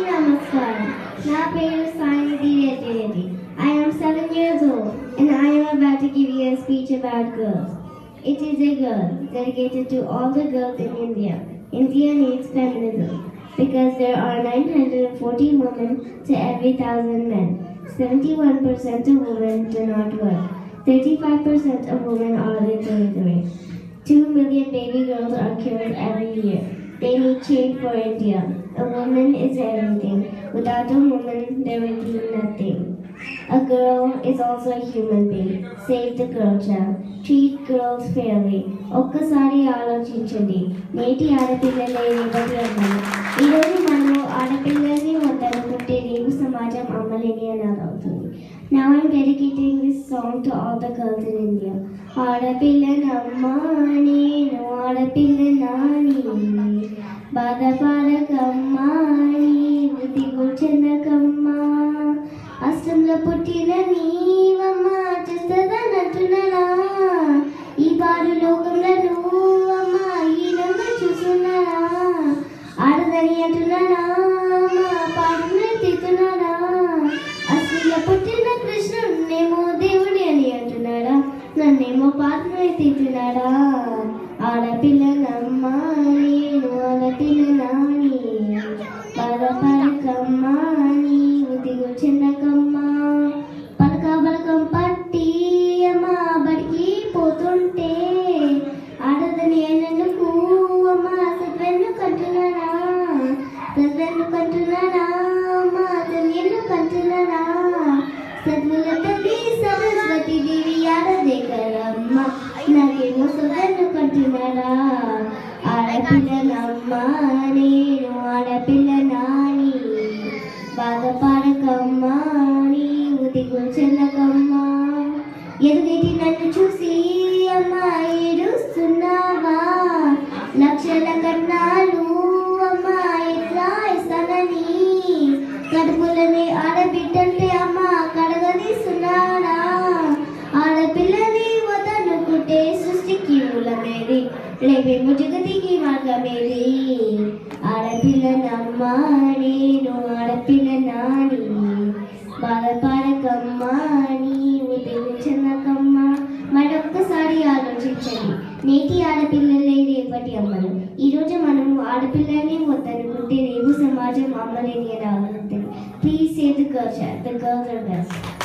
Namaskaram. నా పేరు సాయినిధి Reddy. I am 7 years old and I am about to give you a speech about girls. It is a girl dedicated to all the girls in India. India needs feminism because there are 940 women to every 1,000 men. 71% of women do not work. 35% of women are illiterate. 2 million baby girls are killed every year. They need change for India. A woman is everything. Without a woman, there will be nothing. A girl is also a human being. Save the girl child. Treat girls fairly. ఒక్కసారి ఆలోచించండి. నేటి ఆడపిల్లలే రేపటి అమ్మాయి. ఈరోజు మనము ఆడపిల్లల్ని వద్దనుకుంటే రేపు సమాజం అమ్మలేని అనాథ అవుతుంది. Now I'm dedicating this song to all the girls in India. ఆడపిల్లనమ్మా నేను ఆడపిల్లనాని బాధపడకమ్మా నీవు దిగులు చెందకమ్మా అష్టంలో పుట్టిన నీవమ్మా చేస్తదనంటున్నానా ఈ పాడు లోకంలో నువ్వమ్మా ఈనంగా చూస్తున్నానా ఆడదని అంటున్నానా పాడునే తిట్టున్నానా అసలు పుట్టిన కృష్ణుడేమో దేవుడి అని అంటున్నాడా నన్నేమో పాత్రని తిట్టున్నాడా ఆడపిల్లనమ్మా నేను ఆడపిల్లనాని బాధపడకమ్మా నీవు దిగులు చెందకమ్మా పలకం పట్టి అమ్మా బడికి పోతుంటే ఆడదని అయినందుకు అమ్మా సత్వెన్ను కంటున్నానా అమ్మా తల్లిను కంటున్నానా సద్వుల తల్లి సరస్వతి దేవి ఆడదే కదమ్మా నాకేమో సదన్ను కంటున్నాడా ఆడపిల్లనమ్మా నేను ఆడపిల్లనాని బాధపడకమ్మా నీవు దిగులు చెందకమ్మా ఎదుగేటి నన్ను చూసి అమ్మా ఏడుస్తున్నావా లక్షల కన్నాలు అమ్మా ఎట్లా ఇస్తానని కడుపులని ఆడబిడ్డంటే అమ్మా కడగదీస్తున్నాడా ఆడపిల్లని వదనుకుంటే సృష్టికి మూలమేది రేపేమో జగతికి మార్గమేది ఆడపిల్లనమ్మా నేను ఆడపిల్లనాని బాధపడకమ్మా నీవు దిగులు చెందకమ్మా మరొక్కసారి ఆలోచించండి నేటి ఆడపిల్లలే రేపటి అమ్మలు ఈరోజు మనం ఆడపిల్లని వద్దనుకుంటే రేపు సమాజం అమ్మలేని అని ఆలోచించండి please save the girls. The girls are best.